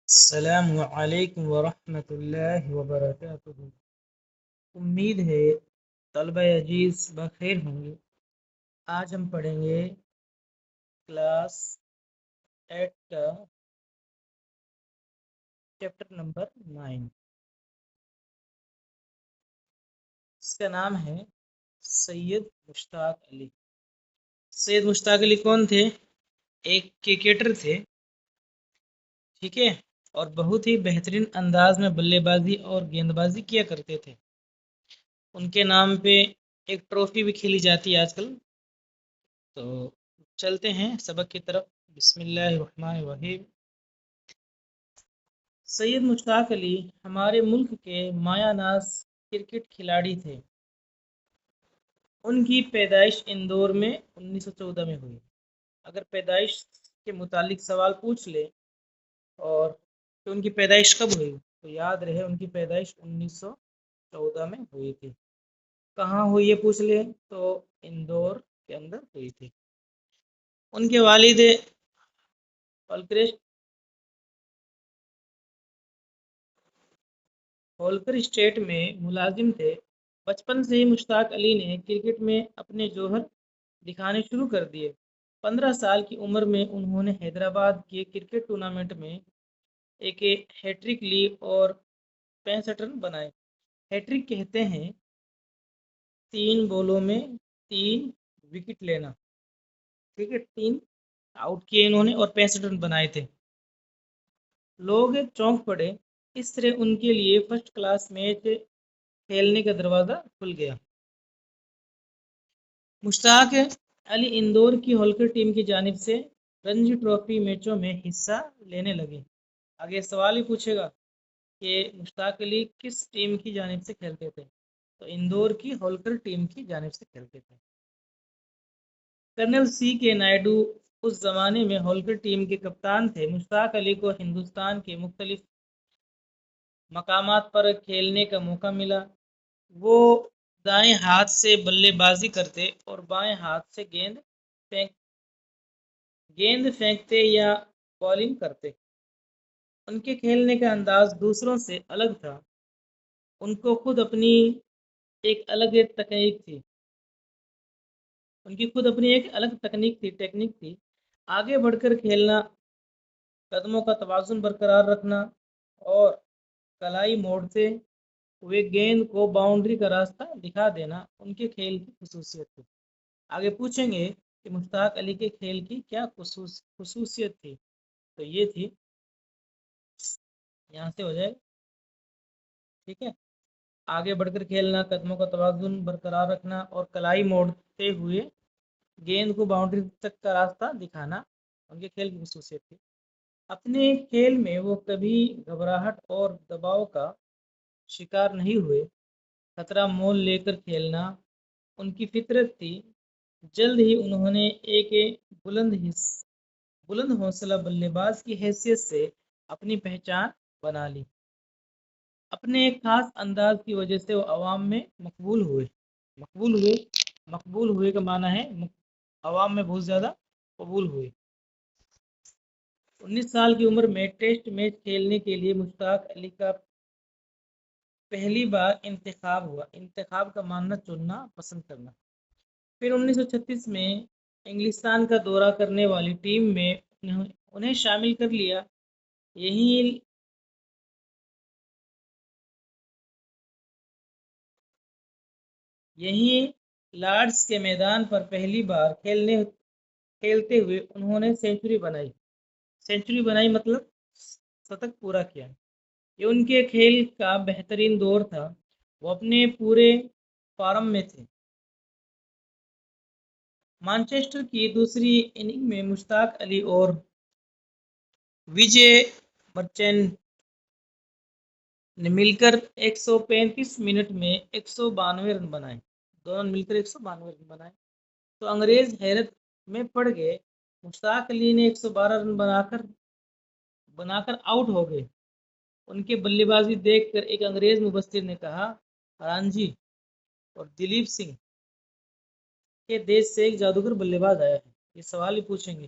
السلام علیکم ورحمۃ اللہ وبرکاتہ۔ امید ہے طلبہ عزیز بخیر ہوں گے۔ آج ہم پڑھیں گے کلاس 8 کا چیپٹر نمبر 9۔ اس کا نام ہے سید مشتاق علی۔ سید مشتاق علی کون تھے؟ ایک کرکٹر تھے، ٹھیک ہے، اور بہت ہی بہترین انداز میں بلے بازی اور گیند بازی کیا کرتے تھے۔ ان کے نام پہ ایک ٹرافی بھی کھیلی جاتی ہے آج کل۔ تو چلتے ہیں سبق کی طرف۔ بسم اللہ الرحمن الرحیم۔ سید مشتاق علی ہمارے ملک کے مایہ ناز کرکٹ کھلاڑی تھے۔ ان کی پیدائش اندور میں 1914 میں ہوئی۔ اگر پیدائش کے متعلق سوال پوچھ لے اور کہ ان کی پیدائش کب ہوئی تو یاد رہے ان کی پیدائش 1914 میں ہوئی تھی۔ کہاں ہوئی یہ پوچھ لے تو اندور کے اندر ہوئی تھی۔ ان کے والد ہولکر اسٹیٹ میں ملازم تھے۔ بچپن سے ہی مشتاق علی نے کرکٹ میں اپنے جوہر دکھانے شروع کر دیے۔ 15 سال کی عمر میں انہوں نے حیدرآباد کے کرکٹ ٹورنامنٹ میں ایک ہیٹرک لی اور 65 رن بنائے۔ ہیٹرک کہتے ہیں 3 بالوں میں 3 وکٹ لینا، ٹھیک ہے، 3 آؤٹ کیے انہوں نے اور 65 رن بنائے تھے۔ لوگ چونک پڑے، اس طرح ان کے لیے فرسٹ کلاس میچ کھیلنے کا دروازہ کھل گیا۔ مشتاق علی اندور کی ہولکر ٹیم کی جانب سے رنجی ٹرافی میچوں میں حصہ لینے لگے۔ آگے سوال ہی پوچھے گا کہ مشتاق علی کس ٹیم کی جانب سے کھیلتے تھے تو اندور کی ہولکر ٹیم کی جانب سے کھیلتے تھے۔ کرنل سی کے نائیڈو اس زمانے میں ہولکر ٹیم کے کپتان تھے۔ مشتاق علی کو ہندوستان کے مختلف مقامات پر کھیلنے کا موقع ملا۔ وہ دائیں ہاتھ سے بلے بازی کرتے اور بائیں ہاتھ سے گیند پھینکتے یا بالنگ کرتے۔ ان کے کھیلنے کا انداز دوسروں سے الگ تھا۔ ان کو خود اپنی ایک الگ ٹیکنیک تھی۔ آگے بڑھ کر کھیلنا، قدموں کا توازن برقرار رکھنا اور کلائی موڑتے ہوئے گیند کو باؤنڈری کا راستہ دکھا دینا ان کے کھیل کی خصوصیت تھی۔ آگے پوچھیں گے کہ مشتاق علی کے کھیل کی کیا خصوصیت تھی تو یہ تھی، یہاں سے ہو جائے، ٹھیک ہے، آگے بڑھ کر کھیلنا، قدموں کا توازن برقرار رکھنا اور کلائی موڑتے ہوئے گیند کو باؤنڈری تک کا راستہ دکھانا ان کے کھیل کی خصوصیت تھی۔ اپنے کھیل میں وہ کبھی گھبراہٹ اور دباؤ کا شکار نہیں ہوئے۔ خطرہ مول لے کر کھیلنا ان کی فطرت تھی۔ جلد ہی انہوں نے ایک بلند حوصلہ بلے باز کی حیثیت سے اپنی پہچان بنا لی۔ اپنے ایک خاص انداز کی وجہ سے وہ عوام میں مقبول ہوئے کا معنی ہے عوام میں بہت زیادہ قبول ہوئے۔ 19 سال کی عمر میں ٹیسٹ میچ کھیلنے کے لیے مشتاق علی کا پہلی بار انتخاب ہوا۔ انتخاب کا معنی چننا، پسند کرنا۔ پھر 1936 میں انگلستان کا دورہ کرنے والی ٹیم میں انہیں شامل کر لیا۔ یہیں لارڈس کے میدان پر پہلی بار کھیلتے ہوئے انہوں نے سینچری بنائی مطلب شتک پورا کیا۔ یہ ان کے کھیل کا بہترین دور تھا۔ وہ اپنے پورے فارم میں تھے۔ مانچسٹر کی دوسری اننگ میں مشتاق علی اور وجے مرچینٹ نے مل کر 135 منٹ میں 192 رن بنائے۔ دونوں نے مل کر 192 رن بنائے تو انگریز حیرت میں پڑ گئے۔ مشتاق علی نے 112 رن بنا کر آؤٹ ہو گئے۔ ان کے بلے بازی دیکھ کر ایک انگریز مبصر نے کہا، رانجی اور دلیپ سنگھ کے دیش سے ایک جادوگر بلے باز آیا ہے۔ یہ سوال ہی پوچھیں گے۔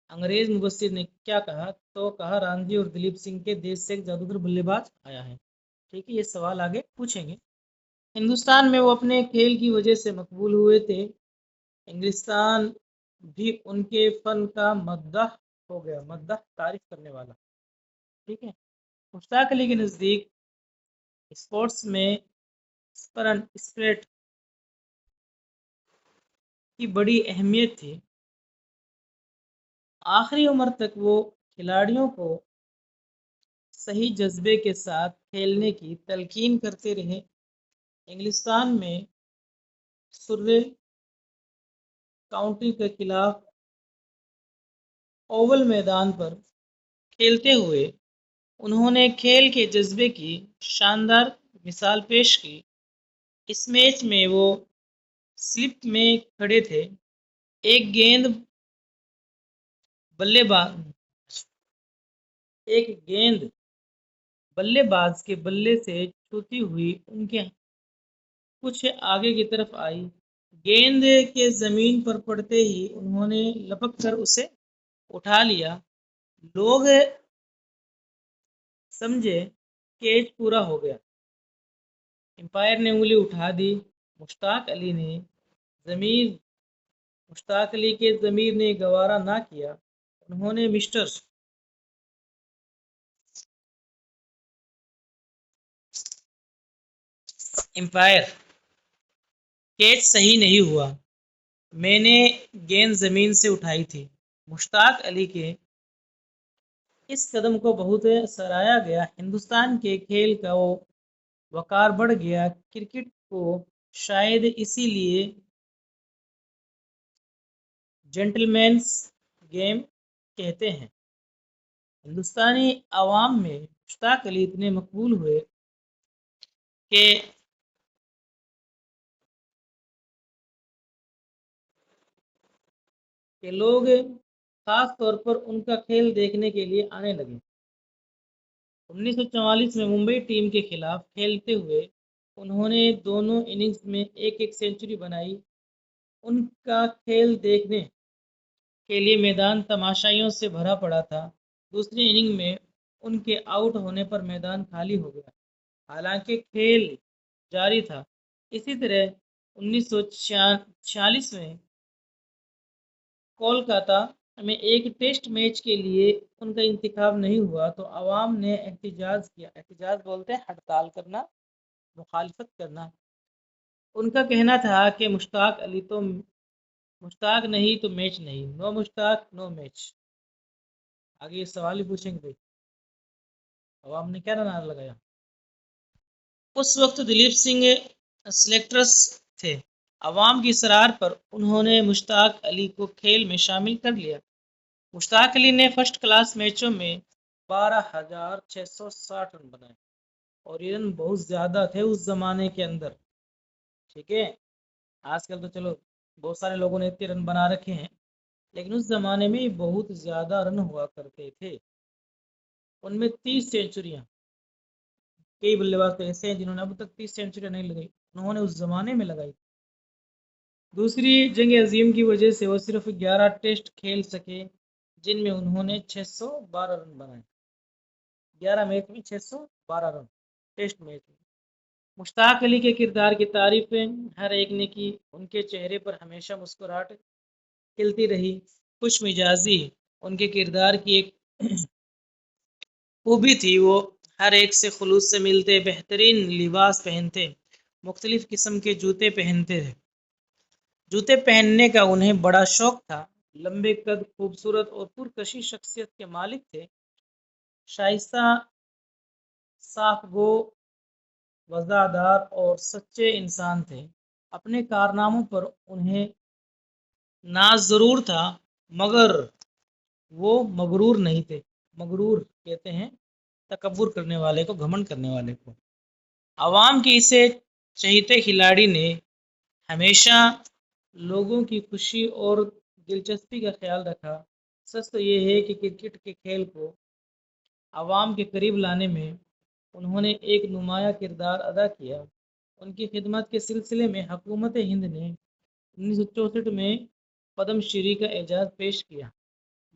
انگریز مبصر نے کیا کہا؟ تو کہا رانجی اور دلیپ سنگھ کے دیش سے ایک جادوگر بلے باز آیا ہے۔ ٹھیک ہے، یہ سوال آگے پوچھیں گے۔ ہندوستان میں وہ اپنے کھیل کی وجہ سے مقبول ہوئے تھے، انگلستان بھی ان کے فن کا مداح ہو گیا، مداح تعریف کرنے والا۔ ٹھیک ہے، مشتاق علی کے نزدیک اسپورٹس میں اسپرٹ کی بڑی اہمیت تھی۔ آخری عمر تک وہ کھلاڑیوں کو صحیح جذبے کے ساتھ کھیلنے کی تلقین کرتے رہے۔ انگلستان میں سرے کاؤنٹی کے خلاف اوول میدان پر کھیلتے ہوئے انہوں نے کھیل کے جذبے کی شاندار مثال پیش کی۔ اس میچ میں وہ سلپ میں کھڑے تھے، ایک گیند بلے باز کے بلے سے چھوتی ہوئی ان کے کچھ آگے کی طرف آئی، گیند کے زمین پر پڑتے ہی انہوں نے لپک کر اسے اٹھا لیا، لوگ سمجھے کیچ پورا ہو گیا، امپائر نے انگلی اٹھا دی، مشتاق علی کے ضمیر نے گوارا نہ کیا، انہوں نے مسٹر امپائر کیچ صحیح نہیں ہوا، میں نے گیند زمین سے اٹھائی تھی۔ مشتاق علی کے اس قدم کو بہت سراہا گیا، ہندوستان کے کھیل کا وقار بڑھ گیا۔ کرکٹ کو شاید اسی لیے جینٹلمینز گیم کہتے ہیں۔ ہندوستانی عوام میں مشتاق علی اتنے مقبول ہوئے کہ لوگ خاص طور پر ان کا کھیل دیکھنے کے لیے آنے لگے۔ 1944 میں ممبئی ٹیم کے خلاف کھیلتے ہوئے انہوں نے دونوں اننگز میں ایک سنچری بنائی۔ ان کا کھیل دیکھنے کے لیے میدان تماشائیوں سے بھرا پڑا تھا۔ دوسری اننگ میں ان کے آؤٹ ہونے پر میدان خالی ہو گیا، حالانکہ کھیل جاری تھا۔ اسی طرح 1946 میں کولکاتہ میں ایک ٹیسٹ میچ کے لیے ان کا انتخاب نہیں ہوا تو عوام نے احتجاج کیا۔ احتجاج بولتے ہیں ہڑتال کرنا، مخالفت کرنا۔ ان کا کہنا تھا کہ مشتاق نہیں تو میچ نہیں، نو مشتاق نو میچ۔ آگے یہ سوال ہی پوچھیں گے، عوام نے کیا نعرہ لگایا؟ اس وقت دلیپ سنگھ سلیکٹرز تھے۔ عوام کی اصرار پر انہوں نے مشتاق علی کو کھیل میں شامل کر لیا۔ مشتاق علی نے فرسٹ کلاس میچوں میں 12,660 رن بنائے، اور یہ رن بہت زیادہ تھے اس زمانے کے اندر۔ ٹھیک ہے، آج کل تو چلو بہت سارے لوگوں نے اتنے رن بنا رکھے ہیں، لیکن اس زمانے میں بہت زیادہ رن ہوا کرتے تھے۔ ان میں 30 سینچریاں، کئی بلے باز تو ایسے ہیں جنہوں نے اب تک 30 سینچریاں نہیں لگائی، انہوں نے اس زمانے میں لگائی۔ دوسری جنگ عظیم کی وجہ سے وہ صرف 11 ٹیسٹ کھیل سکے، جن میں انہوں نے 612 رن بنائے۔ 11 میچ میں 612 رن ٹیسٹ میچ میں۔ مشتاق علی کے کردار کی تعریفیں ہر ایک نے کی، ان کے چہرے پر ہمیشہ مسکراہٹ کھلتی رہی۔ خوش مزاجی ان کے کردار کی ایک خوبی تھی، وہ ہر ایک سے خلوص سے ملتے، بہترین لباس پہنتے، مختلف قسم کے جوتے پہنتے تھے۔ جوتے پہننے کا انہیں بڑا شوق تھا۔ لمبے قد، خوبصورت اور پرکشش شخصیت کے مالک تھے، شائستہ، صاف گو، وفادار اور سچے انسان تھے۔ اپنے کارناموں پر انہیں ناز ضرور تھا، مگر وہ مغرور نہیں تھے۔ مغرور کہتے ہیں تکبر کرنے والے کو، گھمنڈ کرنے والے کو۔ عوام کے اسے چہیتے کھلاڑی نے ہمیشہ لوگوں کی خوشی اور دلچسپی کا خیال رکھا۔ سچ تو یہ ہے کہ کرکٹ کے کھیل کو عوام کے قریب لانے میں انہوں نے ایک نمایاں کردار ادا کیا۔ ان کی خدمات کے سلسلے میں حکومت ہند نے 1964 میں پدم شری کا اعزاز پیش کیا۔